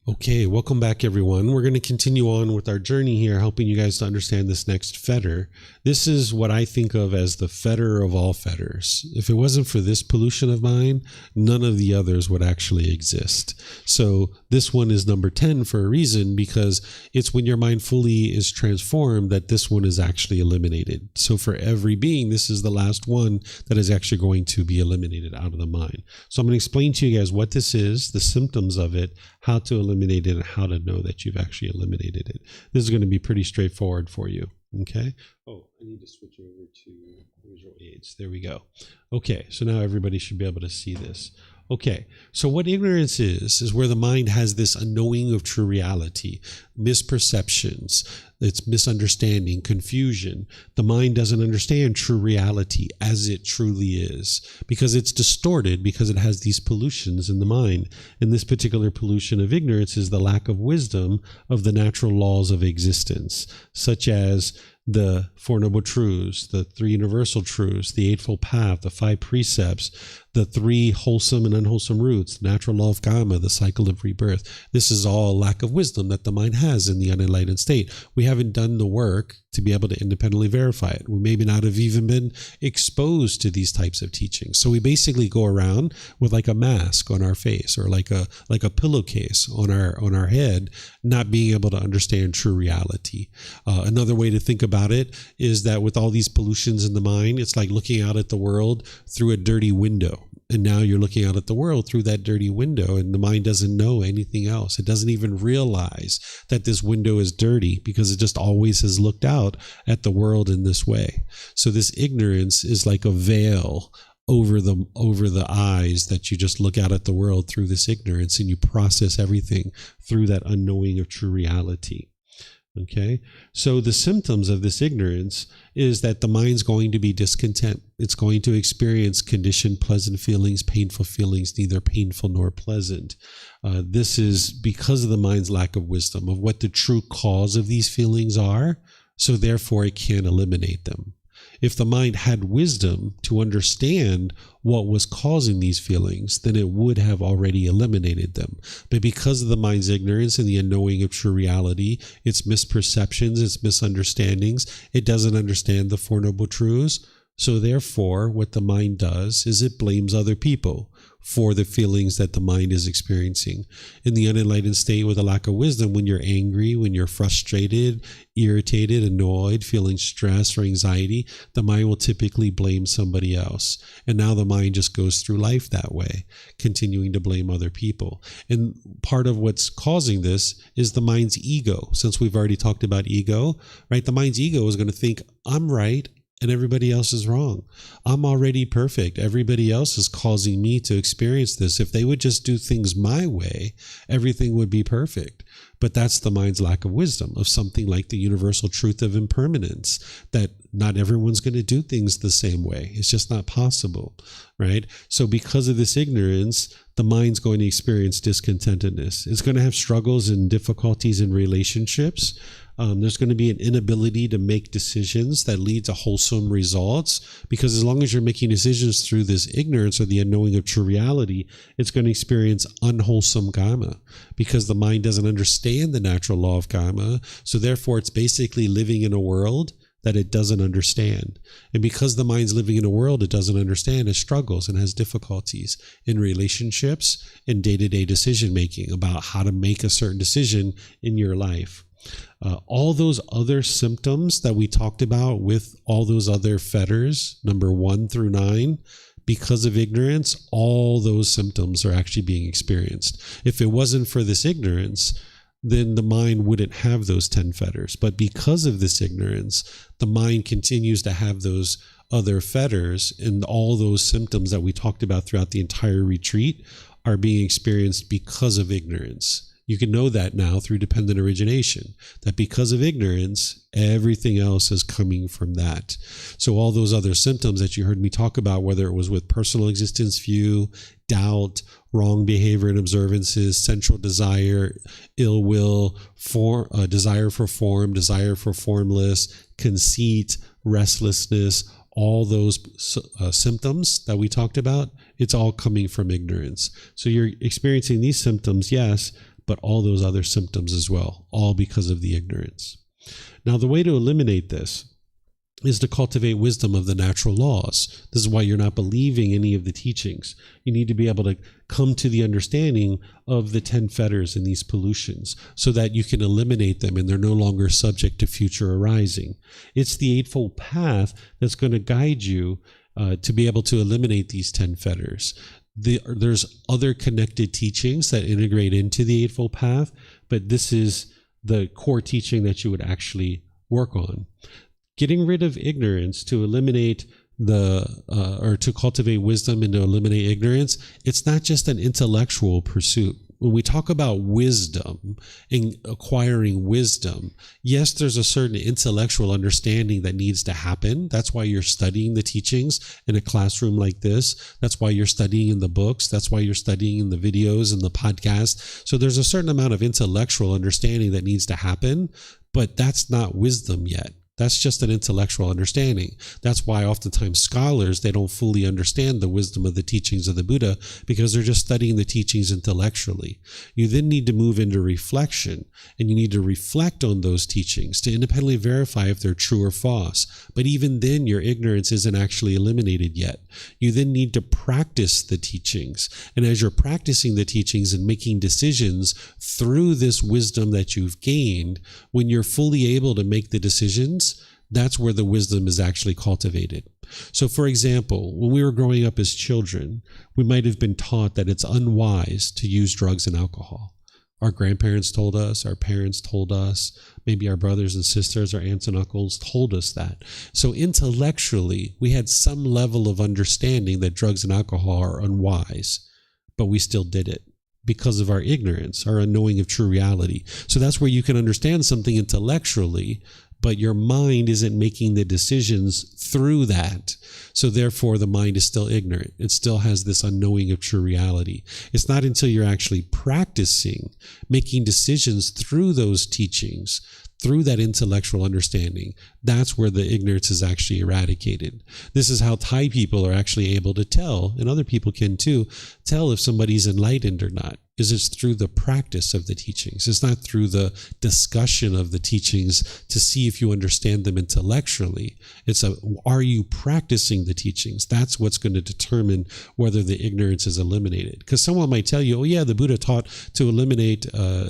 Okay, welcome back everyone. We're going to continue on with our journey here, helping you guys to understand this next fetter. This is what I think of as the fetter of all fetters. If it wasn't for this pollution of mine, none of the others would actually exist. So this one is number 10 for a reason, because it's when your mind fully is transformed that this one is actually eliminated. So for every being, this is the last one that is actually going to be eliminated out of the mind. So I'm going to explain to you guys what this is, the symptoms of it, how to eliminate it, and how to know that you've actually eliminated it. This is going to be pretty straightforward for you. Okay. Oh, I need to switch over to visual aids. There we go. Okay. So now everybody should be able to see this. Okay, so what ignorance is where the mind has this unknowing of true reality, misperceptions, it's misunderstanding, confusion. The mind doesn't understand true reality as it truly is because it's distorted, because it has these pollutions in the mind. And this particular pollution of ignorance is the lack of wisdom of the natural laws of existence, such as the Four Noble Truths, the Three Universal Truths, the Eightfold Path, the Five Precepts, the three wholesome and unwholesome roots, the natural law of karma, the cycle of rebirth. This is all lack of wisdom that the mind has in the unenlightened state. We haven't done the work to be able to independently verify it. We maybe not have even been exposed to these types of teachings. So we basically go around with like a mask on our face or like a pillowcase on our head, not being able to understand true reality. Another way to think about it is that with all these pollutions in the mind, it's like looking out at the world through a dirty window. And now you're looking out at the world through that dirty window, and the mind doesn't know anything else. It doesn't even realize that this window is dirty because it just always has looked out at the world in this way. So this ignorance is like a veil over the eyes that you just look out at the world through this ignorance, and you process everything through that unknowing of true reality. Okay, so the symptoms of this ignorance is that the mind's going to be discontent. It's going to experience conditioned pleasant feelings, painful feelings, neither painful nor pleasant. This is because of the mind's lack of wisdom of what the true cause of these feelings are, so therefore it can't eliminate them. If the mind had wisdom to understand what was causing these feelings, then it would have already eliminated them. But because of the mind's ignorance and the unknowing of true reality, its misperceptions, its misunderstandings, it doesn't understand the Four Noble Truths. So therefore, what the mind does is it blames other people for the feelings that the mind is experiencing. In the unenlightened state with a lack of wisdom, when you're angry, when you're frustrated, irritated, annoyed, feeling stress or anxiety, the mind will typically blame somebody else. And now the mind just goes through life that way, continuing to blame other people. And part of what's causing this is the mind's ego. Since we've already talked about ego, right? The mind's ego is going to think, I'm right and everybody else is wrong. I'm already perfect. Everybody else is causing me to experience this. If they would just do things my way, everything would be perfect. But that's the mind's lack of wisdom of something like the universal truth of impermanence, that not everyone's going to do things the same way. It's just not possible, right? So because of this ignorance, the mind's going to experience discontentedness. It's going to have struggles and difficulties in relationships. There's going to be an inability to make decisions that lead to wholesome results, because as long as you're making decisions through this ignorance or the unknowing of true reality, it's going to experience unwholesome karma, because the mind doesn't understand the natural law of karma. So therefore, it's basically living in a world that it doesn't understand. And because the mind's living in a world it doesn't understand, it struggles and has difficulties in relationships and day-to-day decision-making about how to make a certain decision in your life. All those other symptoms that we talked about with all those other fetters, number 1 through 9, because of ignorance, all those symptoms are actually being experienced. If it wasn't for this ignorance, then the mind wouldn't have those 10 fetters. But because of this ignorance, the mind continues to have those other fetters, and all those symptoms that we talked about throughout the entire retreat are being experienced because of ignorance. You can know that now through dependent origination, that because of ignorance, everything else is coming from that. So all those other symptoms that you heard me talk about, whether it was with personal existence view, doubt, wrong behavior and observances, sensual desire, ill will, desire for form, desire for formless, conceit, restlessness, all those symptoms that we talked about, it's all coming from ignorance. So you're experiencing these symptoms, yes, but all those other symptoms as well, all because of the ignorance. Now, the way to eliminate this is to cultivate wisdom of the natural laws. This is why you're not believing any of the teachings. You need to be able to come to the understanding of the 10 fetters and these pollutions so that you can eliminate them and they're no longer subject to future arising. It's the Eightfold Path that's going to guide you to be able to eliminate these 10 fetters. There's other connected teachings that integrate into the Eightfold Path, but this is the core teaching that you would actually work on. Getting rid of ignorance to eliminate or to cultivate wisdom and to eliminate ignorance, it's not just an intellectual pursuit. When we talk about wisdom and acquiring wisdom, yes, there's a certain intellectual understanding that needs to happen. That's why you're studying the teachings in a classroom like this. That's why you're studying in the books. That's why you're studying in the videos and the podcast. So there's a certain amount of intellectual understanding that needs to happen, but that's not wisdom yet. That's just an intellectual understanding. That's why oftentimes scholars, they don't fully understand the wisdom of the teachings of the Buddha because they're just studying the teachings intellectually. You then need to move into reflection, and you need to reflect on those teachings to independently verify if they're true or false. But even then, your ignorance isn't actually eliminated yet. You then need to practice the teachings. And as you're practicing the teachings and making decisions through this wisdom that you've gained, when you're fully able to make the decisions, that's where the wisdom is actually cultivated. So, for example, when we were growing up as children, we might have been taught that it's unwise to use drugs and alcohol. Our grandparents told us, our parents told us, maybe our brothers and sisters, our aunts and uncles told us that. So intellectually, we had some level of understanding that drugs and alcohol are unwise, but we still did it because of our ignorance, our unknowing of true reality. So that's where you can understand something intellectually, but your mind isn't making the decisions through that. So therefore, the mind is still ignorant. It still has this unknowing of true reality. It's not until you're actually practicing, making decisions through those teachings, through that intellectual understanding, that's where the ignorance is actually eradicated. This is how Thai people are actually able to tell, and other people can too, tell if somebody's enlightened or not. It's through the practice of the teachings. It's not through the discussion of the teachings to see if you understand them intellectually. Are you practicing the teachings? That's what's going to determine whether the ignorance is eliminated. Because someone might tell you, oh yeah, the Buddha taught to eliminate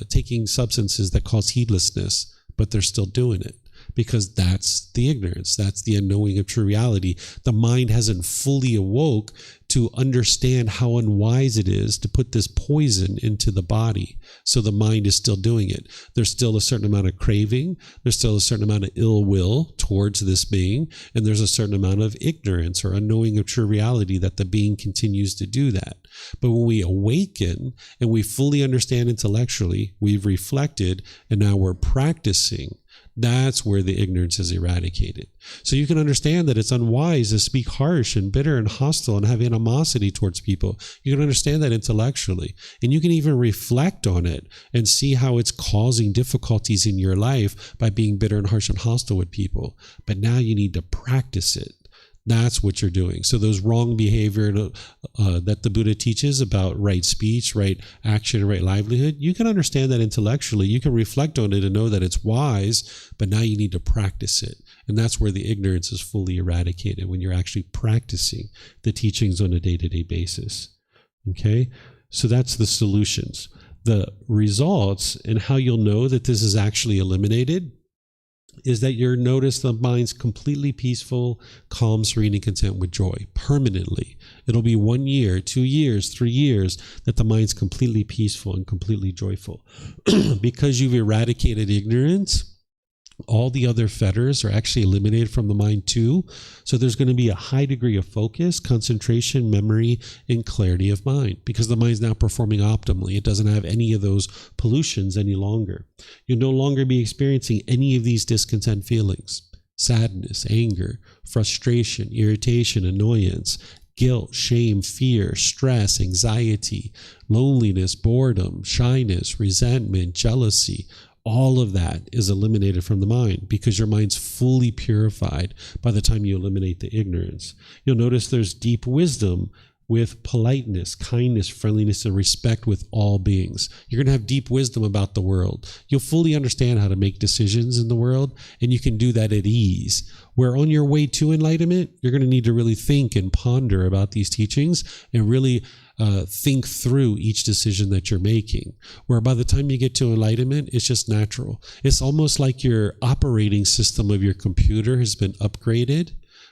taking substances that cause heedlessness, but they're still doing it. Because that's the ignorance. That's the unknowing of true reality. The mind hasn't fully awoke to understand how unwise it is to put this poison into the body. So the mind is still doing it. There's still a certain amount of craving. There's still a certain amount of ill will towards this being. And there's a certain amount of ignorance or unknowing of true reality that the being continues to do that. But when we awaken and we fully understand intellectually, we've reflected, and now we're practicing, that's where the ignorance is eradicated. So you can understand that it's unwise to speak harsh and bitter and hostile and have animosity towards people. You can understand that intellectually. And you can even reflect on it and see how it's causing difficulties in your life by being bitter and harsh and hostile with people. But now you need to practice it. That's what you're doing. So those wrong behavior that the Buddha teaches about right speech, right action, and right livelihood, you can understand that intellectually. You can reflect on it and know that it's wise, but now you need to practice it. And that's where the ignorance is fully eradicated, when you're actually practicing the teachings on a day-to-day basis. Okay? So that's the solutions. The results and how you'll know that this is actually eliminated is that you'll notice the mind's completely peaceful, calm, serene, and content with joy permanently. It'll be 1 year, 2 years, 3 years that the mind's completely peaceful and completely joyful. Because you've eradicated ignorance, all the other fetters are actually eliminated from the mind too. So there's going to be a high degree of focus, concentration, memory, and clarity of mind, because the mind's now performing optimally. It doesn't have any of those pollutions any longer. You'll no longer be experiencing any of these discontent feelings: sadness, anger, frustration, irritation, annoyance, guilt, shame, fear, stress, anxiety, loneliness, boredom, shyness, resentment, jealousy. All of that is eliminated from the mind because your mind's fully purified by the time you eliminate the ignorance. You'll notice there's deep wisdom with politeness, kindness, friendliness, and respect with all beings. You're going to have deep wisdom about the world. You'll fully understand how to make decisions in the world, and you can do that at ease. Where on your way to enlightenment, you're going to need to really think and ponder about these teachings and really think through each decision that you're making. Where by the time you get to enlightenment, it's just natural. It's almost like your operating system of your computer has been upgraded,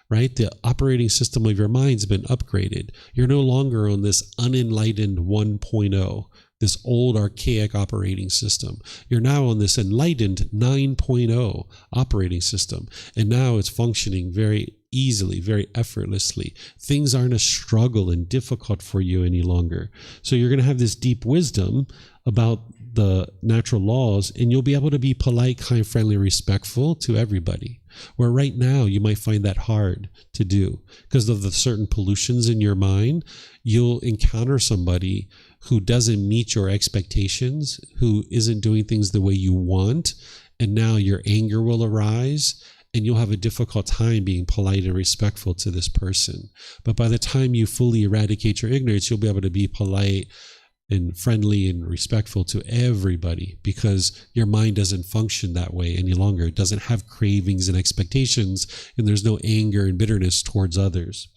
right? The operating system of your mind's been upgraded. You're no longer on this unenlightened 1.0, this old archaic operating system. You're now on this enlightened 9.0 operating system. And now it's functioning very easily, very effortlessly. Things aren't a struggle and difficult for you any longer. So you're going to have this deep wisdom about the natural laws, and you'll be able to be polite, kind, friendly, respectful to everybody. Where right now you might find that hard to do because of the certain pollutions in your mind. You'll encounter somebody who doesn't meet your expectations, who isn't doing things the way you want, and now your anger will arise. And you'll have a difficult time being polite and respectful to this person. But by the time you fully eradicate your ignorance, you'll be able to be polite and friendly and respectful to everybody because your mind doesn't function that way any longer. It doesn't have cravings and expectations, and there's no anger and bitterness towards others.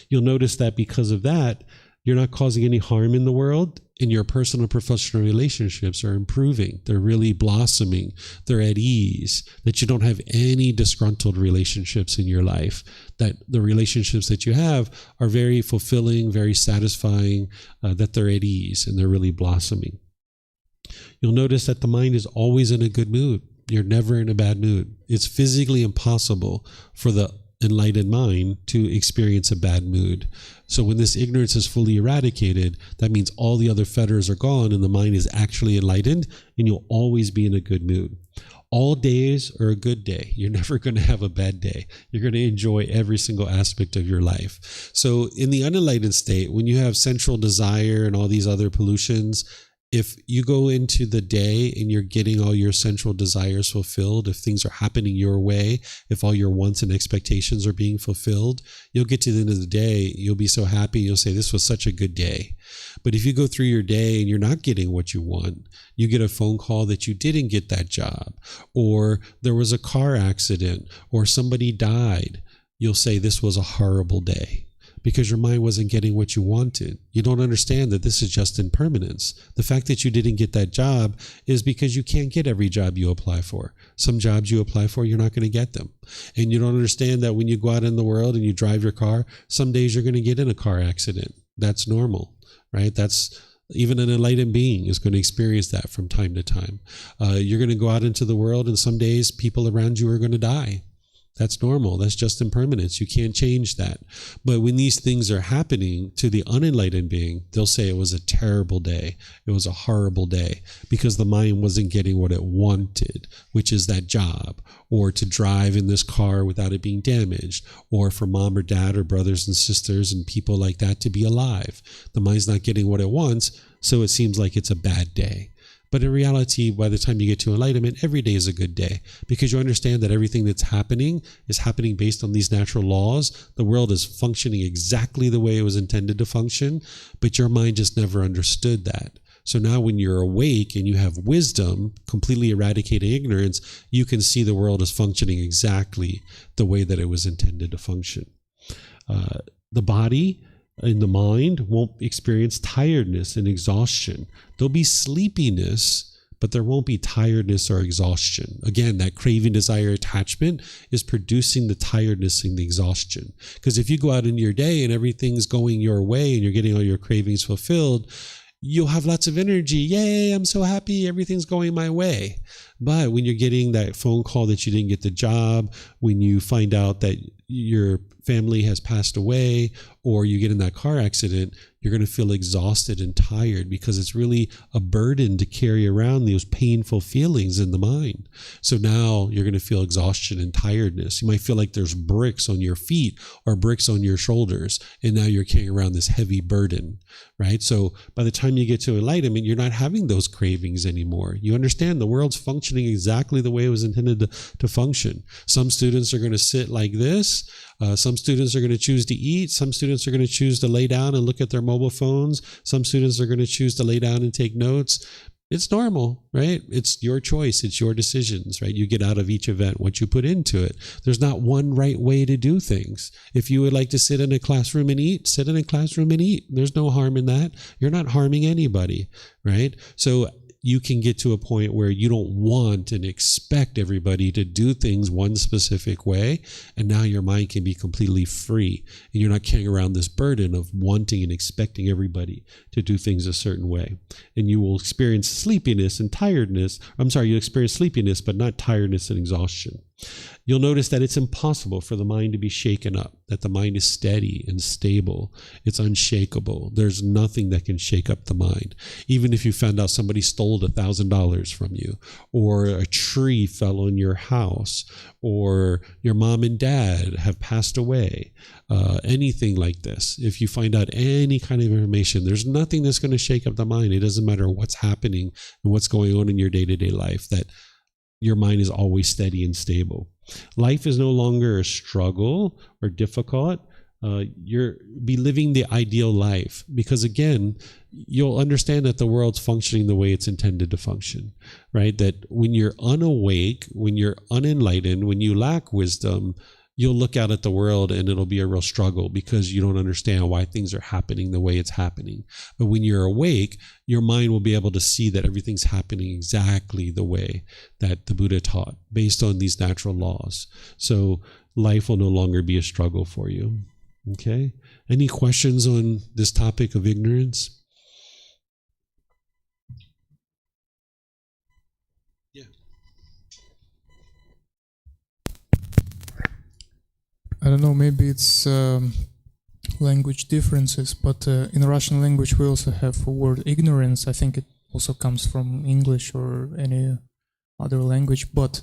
You'll notice that because of that, you're not causing any harm in the world, and your personal and professional relationships are improving. They're really blossoming. They're at ease, that you don't have any disgruntled relationships in your life, that the relationships that you have are very fulfilling, very satisfying, that they're at ease, and they're really blossoming. You'll notice that the mind is always in a good mood. You're never in a bad mood. It's physically impossible for the enlightened mind to experience a bad mood. So when this ignorance is fully eradicated, that means all the other fetters are gone and the mind is actually enlightened, and you'll always be in a good mood. All days are a good day. You're never going to have a bad day. You're going to enjoy every single aspect of your life. So in the unenlightened state, when you have sensual desire and all these other pollutions, if you go into the day and you're getting all your sensual desires fulfilled, if things are happening your way, if all your wants and expectations are being fulfilled, you'll get to the end of the day, you'll be so happy, you'll say, this was such a good day. But if you go through your day and you're not getting what you want, you get a phone call that you didn't get that job, or there was a car accident, or somebody died, you'll say, this was a horrible day. Because your mind wasn't getting what you wanted. You don't understand that this is just impermanence. The fact that you didn't get that job is because you can't get every job you apply for. Some jobs you apply for, you're not going to get them. And you don't understand that when you go out in the world and you drive your car, some days you're going to get in a car accident. That's normal, right? That's even an enlightened being is going to experience that from time to time. You're going to go out into the world and some days people around you are going to die. That's normal. That's just impermanence. You can't change that. But when these things are happening to the unenlightened being, they'll say it was a terrible day. It was a horrible day because the mind wasn't getting what it wanted, which is that job, or to drive in this car without it being damaged, or for mom or dad or brothers and sisters and people like that to be alive. The mind's not getting what it wants, so it seems like it's a bad day. But in reality, by the time you get to enlightenment, every day is a good day because you understand that everything that's happening is happening based on these natural laws. The world is functioning exactly the way it was intended to function, but your mind just never understood that. So now when you're awake and you have wisdom, completely eradicating ignorance, you can see the world is functioning exactly the way that it was intended to function. The body and the mind won't experience tiredness and exhaustion. There'll be sleepiness, but there won't be tiredness or exhaustion. Again, that craving, desire, attachment is producing the tiredness and the exhaustion. Because if you go out in your day and everything's going your way and you're getting all your cravings fulfilled, you'll have lots of energy. Yay, I'm so happy, everything's going my way. But when you're getting that phone call that you didn't get the job, when you find out that your family has passed away, or you get in that car accident, you're going to feel exhausted and tired because it's really a burden to carry around those painful feelings in the mind. So now you're going to feel exhaustion and tiredness. You might feel like there's bricks on your feet or bricks on your shoulders, and now you're carrying around this heavy burden, right? So by the time you get to enlightenment, you're not having those cravings anymore. You understand the world's functioning functioning exactly the way it was intended to function. Some students are going to sit like this. Some students are going to choose to eat. Some students are going to choose to lay down and look at their mobile phones. Some students are going to choose to lay down and take notes. It's normal, right? It's your choice. It's your decisions, right? You get out of each event what you put into it. There's not one right way to do things. If you would like to sit in a classroom and eat, sit in a classroom and eat. There's no harm in that. You're not harming anybody, right? So you can get to a point where you don't want and expect everybody to do things one specific way, and now your mind can be completely free, and you're not carrying around this burden of wanting and expecting everybody to do things a certain way. And you will experience sleepiness and tiredness. You'll experience sleepiness, but not tiredness and exhaustion. You'll notice that it's impossible for the mind to be shaken up, that the mind is steady and stable. It's unshakable. There's nothing that can shake up the mind. Even if you found out somebody stole $1,000 from you, or a tree fell on your house, or your mom and dad have passed away, anything like this. If you find out any kind of information, there's nothing that's going to shake up the mind. It doesn't matter what's happening and what's going on in your day-to-day life, that your mind is always steady and stable. Life is no longer a struggle or difficult. You'll be living the ideal life, because again, you'll understand that the world's functioning the way it's intended to function, right? That when you're unawake, when you're unenlightened, when you lack wisdom, you'll look out at the world and it'll be a real struggle because you don't understand why things are happening the way it's happening. But when you're awake, your mind will be able to see that everything's happening exactly the way that the Buddha taught, based on these natural laws. So life will no longer be a struggle for you. Okay? Any questions on this topic of ignorance? Yeah. I don't know, maybe it's language differences, but in Russian language we also have a word ignorance. I think it also comes from English or any other language, but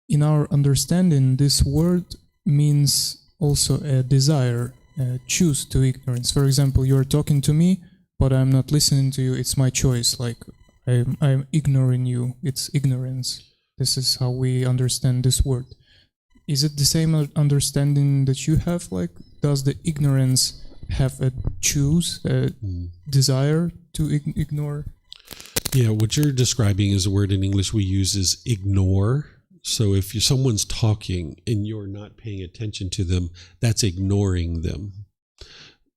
in our understanding this word means also a desire, choose to ignorance. For example, you're talking to me, but I'm not listening to you. It's my choice, like I'm ignoring you. It's ignorance. This is how we understand this word. Is it the same understanding that you have? Like, does the ignorance have a choose, a desire to ignore? Yeah, what you're describing is a word in English we use is ignore. So if someone's talking and you're not paying attention to them, that's ignoring them.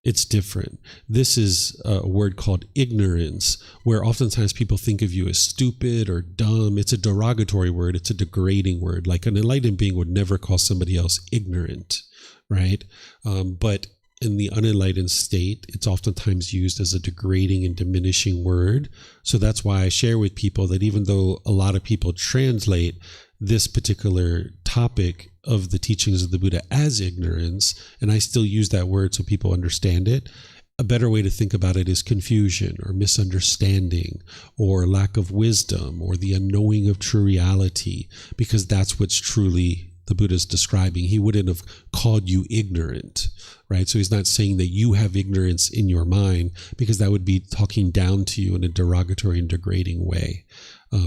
It's different. This is a word called ignorance, where oftentimes people think of you as stupid or dumb. It's a derogatory word. It's a degrading word. Like an enlightened being would never call somebody else ignorant, right? But in the unenlightened state, it's oftentimes used as a degrading and diminishing word. So that's why I share with people that even though a lot of people translate this particular topic of the teachings of the Buddha as ignorance, and I still use that word so people understand it, a better way to think about it is confusion or misunderstanding or lack of wisdom or the unknowing of true reality, because that's what's truly the Buddha's describing. He wouldn't have called you ignorant, right? So he's not saying that you have ignorance in your mind, because that would be talking down to you in a derogatory and degrading way.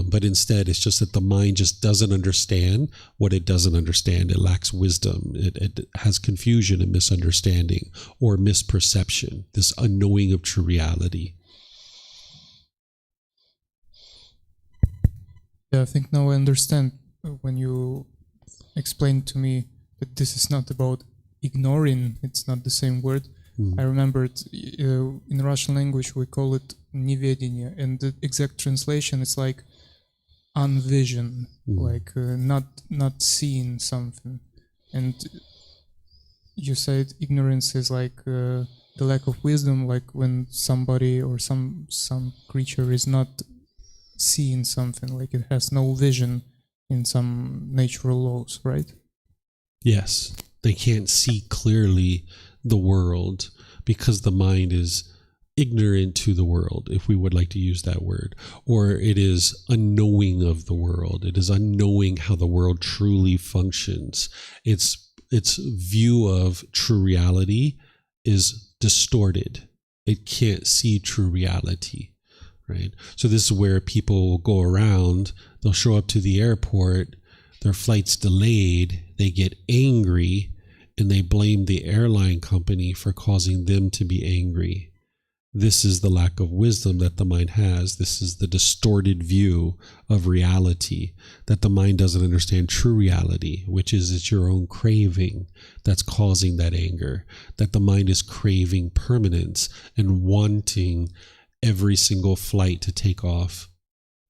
But instead, it's just that the mind just doesn't understand what it doesn't understand. It lacks wisdom. It has confusion and misunderstanding or misperception, this unknowing of true reality. Yeah, I think now I understand when you explained to me that this is not about ignoring, it's not the same word. I remembered in Russian language we call it nevedение, and the exact translation is like unvision, like not seeing something. And you said ignorance is like the lack of wisdom, like when somebody or some creature is not seeing something, like it has no vision in some natural laws, right? Yes, they can't see clearly the world because the mind is ignorant to the world, if we would like to use that word, or it is unknowing of the world. It is unknowing how the world truly functions. Its view of true reality is distorted. It can't see true reality, right? So this is where people will go around, they'll show up to the airport, their flight's delayed, they get angry, and they blame the airline company for causing them to be angry. This is the lack of wisdom that the mind has. This is the distorted view of reality, that the mind doesn't understand true reality, which is it's your own craving that's causing that anger, that the mind is craving permanence and wanting every single flight to take off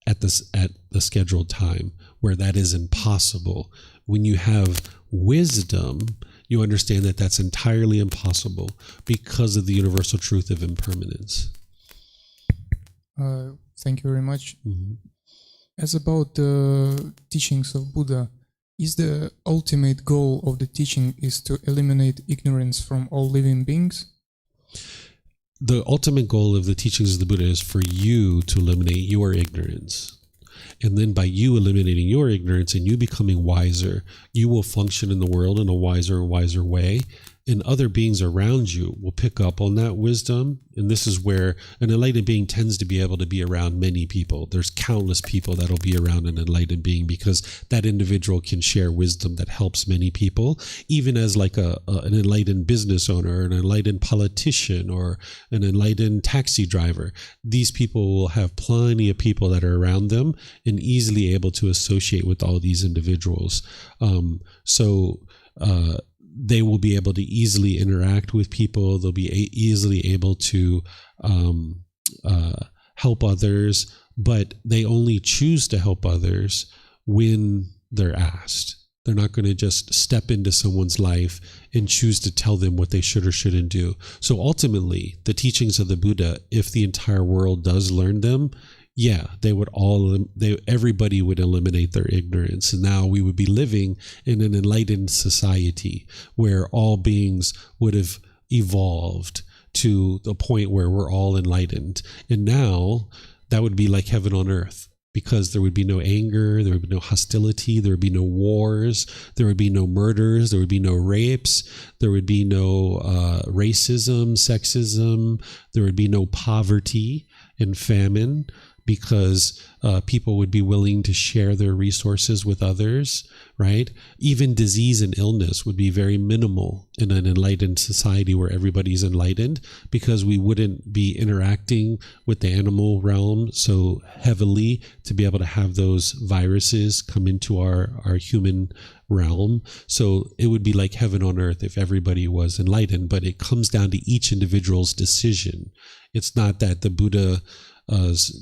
at the scheduled time, where that is impossible. When you have wisdom, you understand that that's entirely impossible because of the universal truth of impermanence. Thank you very much. Mm-hmm. As about the teachings of Buddha, is the ultimate goal of the teaching is to eliminate ignorance from all living beings? The ultimate goal of the teachings of the Buddha is for you to eliminate your ignorance. And then by you eliminating your ignorance and you becoming wiser, you will function in the world in a wiser and wiser way. And other beings around you will pick up on that wisdom. And this is where an enlightened being tends to be able to be around many people. There's countless people that'll be around an enlightened being because that individual can share wisdom that helps many people, even as like an enlightened business owner, an enlightened politician, or an enlightened taxi driver. These people will have plenty of people that are around them and easily able to associate with all these individuals. They will be able to easily interact with people. They'll be easily able to help others, but they only choose to help others when they're asked. They're not going to just step into someone's life and choose to tell them what they should or shouldn't do. So ultimately, the teachings of the Buddha, if the entire world does learn them, yeah, everybody would eliminate their ignorance. And now we would be living in an enlightened society where all beings would have evolved to the point where we're all enlightened. And now that would be like heaven on earth, because there would be no anger, there would be no hostility, there would be no wars, there would be no murders, there would be no rapes, there would be no racism, sexism, there would be no poverty and famine, because people would be willing to share their resources with others, right? Even disease and illness would be very minimal in an enlightened society where everybody's enlightened, because we wouldn't be interacting with the animal realm so heavily to be able to have those viruses come into our human realm. So it would be like heaven on earth if everybody was enlightened, but it comes down to each individual's decision. It's not that the Buddha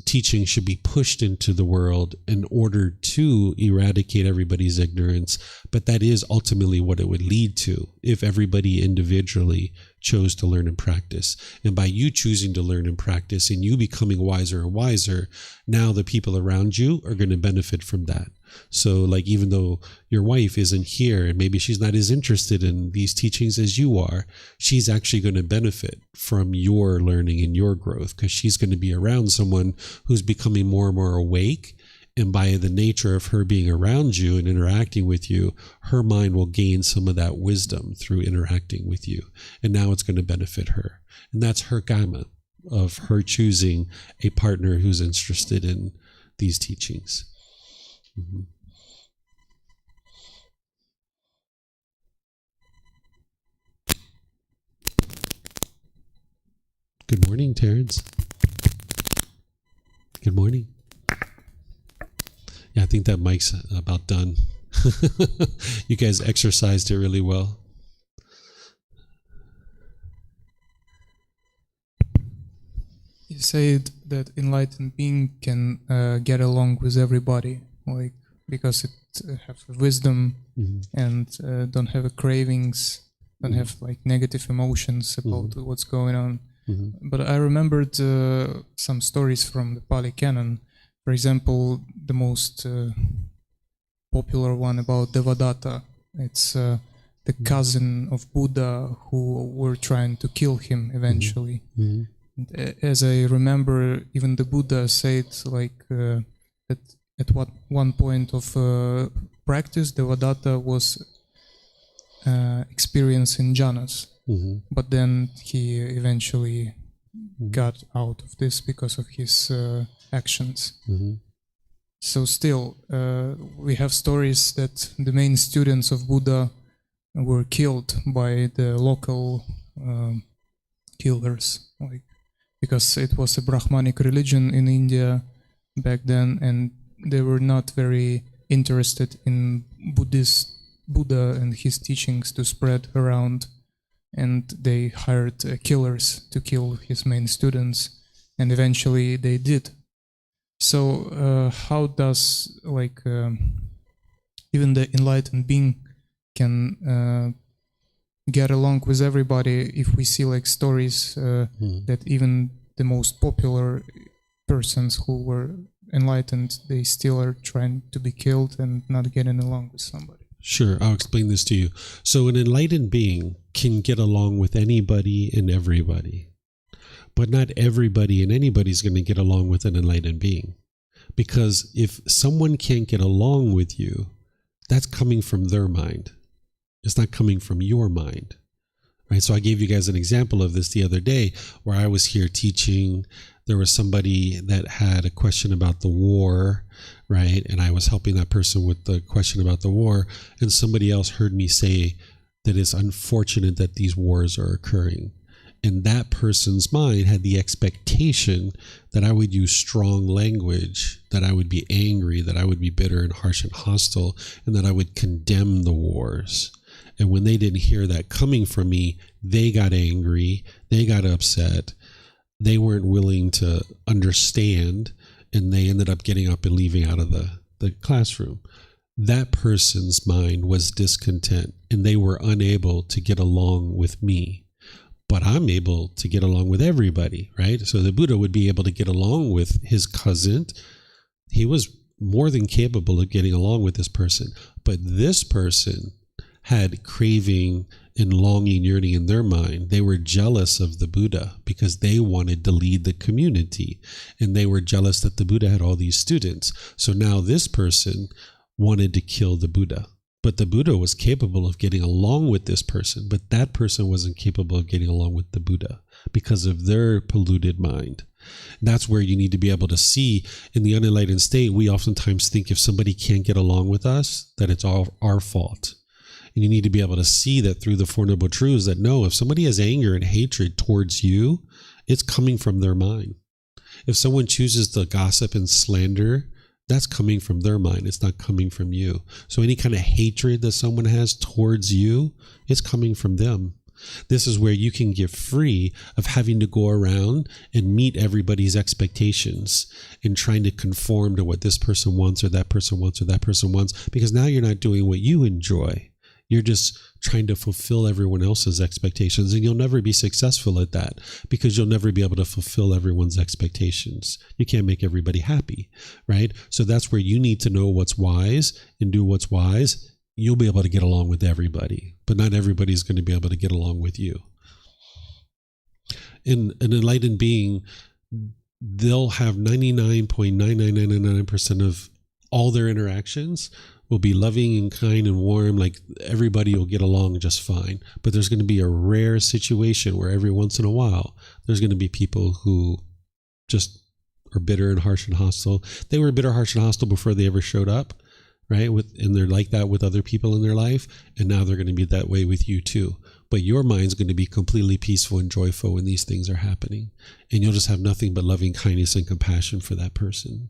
teaching should be pushed into the world in order to eradicate everybody's ignorance, but that is ultimately what it would lead to if everybody individually chose to learn and practice. And by you choosing to learn and practice and you becoming wiser and wiser, now the people around you are going to benefit from that. So like, even though your wife isn't here and maybe she's not as interested in these teachings as you are, she's actually going to benefit from your learning and your growth, because she's going to be around someone who's becoming more and more awake. And by the nature of her being around you and interacting with you, her mind will gain some of that wisdom through interacting with you. And now it's going to benefit her. And that's her karma of her choosing a partner who's interested in these teachings. Mm-hmm. Good morning, Terrence. Good morning. Yeah, I think that mic's about done. You guys exercised it really well. You said that enlightened being can get along with everybody, like, because it have wisdom and don't have cravings, don't have like negative emotions about what's going on. But I remembered some stories from the Pali Canon. For example, the most popular one about Devadatta. It's the cousin of Buddha who were trying to kill him eventually. As I remember, even the Buddha said like that at one point of practice, Devadatta was experiencing jhanas, but then he eventually got out of this because of his actions. Mm-hmm. So still, we have stories that the main students of Buddha were killed by the local killers, because it was a Brahmanic religion in India back then, and they were not very interested in Buddha and his teachings to spread around, and they hired killers to kill his main students, and eventually they did. So how does even the enlightened being can get along with everybody if we see stories that even the most popular persons who were enlightened, they still are trying to be killed and not getting along with somebody? Sure, I'll explain this to you. So an enlightened being can get along with anybody and everybody. But not everybody and anybody is going to get along with an enlightened being. Because if someone can't get along with you, that's coming from their mind. It's not coming from your mind. Right? So I gave you guys an example of this the other day where I was here teaching. There was somebody that had a question about the war, right? And I was helping that person with the question about the war. And somebody else heard me say that it's unfortunate that these wars are occurring. And that person's mind had the expectation that I would use strong language, that I would be angry, that I would be bitter and harsh and hostile, and that I would condemn the wars. And when they didn't hear that coming from me, they got angry, they got upset, they weren't willing to understand, and they ended up getting up and leaving out of the classroom. That person's mind was discontent, and they were unable to get along with me. But I'm able to get along with everybody, right? So the Buddha would be able to get along with his cousin. He was more than capable of getting along with this person. But this person had craving and longing, yearning in their mind. They were jealous of the Buddha because they wanted to lead the community. And they were jealous that the Buddha had all these students. So now this person wanted to kill the Buddha. But the Buddha was capable of getting along with this person, but that person wasn't capable of getting along with the Buddha because of their polluted mind. And that's where you need to be able to see in the unenlightened state, we oftentimes think if somebody can't get along with us, that it's all our fault. And you need to be able to see that through the Four Noble Truths that no, if somebody has anger and hatred towards you, it's coming from their mind. If someone chooses to gossip and slander, that's coming from their mind. It's not coming from you. So any kind of hatred that someone has towards you, it's coming from them. This is where you can get free of having to go around and meet everybody's expectations and trying to conform to what this person wants or that person wants or that person wants, because now you're not doing what you enjoy. You're just trying to fulfill everyone else's expectations, and you'll never be successful at that because you'll never be able to fulfill everyone's expectations. You can't make everybody happy, right? So that's where you need to know what's wise and do what's wise. You'll be able to get along with everybody, but not everybody's going to be able to get along with you. In an enlightened being, they'll have 99.99999% of all their interactions will be loving and kind and warm, like everybody will get along just fine. But there's going to be a rare situation where every once in a while, there's going to be people who just are bitter and harsh and hostile. They were bitter, harsh, and hostile before they ever showed up, right? And they're like that with other people in their life. And now they're going to be that way with you too. But your mind's going to be completely peaceful and joyful when these things are happening. And you'll just have nothing but loving kindness and compassion for that person.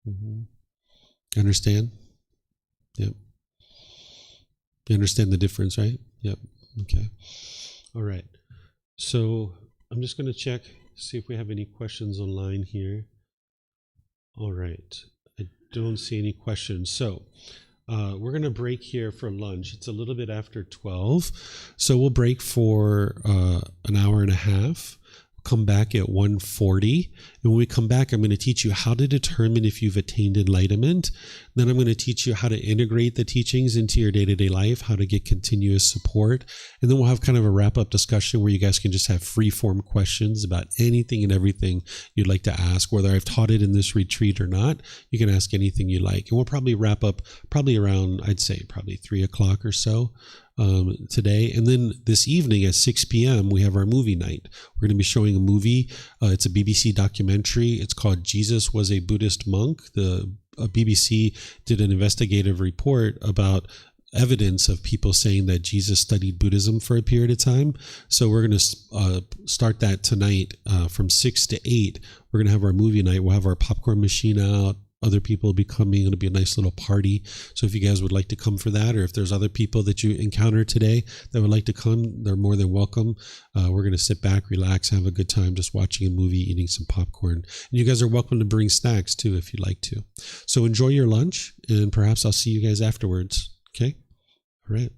Mm-hmm. Understand? Yep. You understand the difference, right? Yep. Okay. All right. So I'm just going to check, see if we have any questions online here. All right. I don't see any questions. So we're going to break here for lunch. It's a little bit after 12. So we'll break for an hour and a half. Come back at 1:40. And when we come back, I'm going to teach you how to determine if you've attained enlightenment. Then I'm going to teach you how to integrate the teachings into your day-to-day life, how to get continuous support. And then we'll have kind of a wrap-up discussion where you guys can just have free-form questions about anything and everything you'd like to ask. Whether I've taught it in this retreat or not, you can ask anything you like. And we'll probably wrap up probably around, I'd say, probably 3 o'clock or so. today. And then this evening at 6 p.m., we have our movie night. We're going to be showing a movie. It's a BBC documentary. It's called Jesus Was a Buddhist Monk. The BBC did an investigative report about evidence of people saying that Jesus studied Buddhism for a period of time. So we're going to start that tonight from 6 to 8. We're going to have our movie night. We'll have our popcorn machine out. Other people will be coming. It'll be a nice little party. So if you guys would like to come for that, or if there's other people that you encounter today that would like to come, they're more than welcome. We're going to sit back, relax, have a good time just watching a movie, eating some popcorn. And you guys are welcome to bring snacks too if you'd like to. So enjoy your lunch, and perhaps I'll see you guys afterwards. Okay? All right.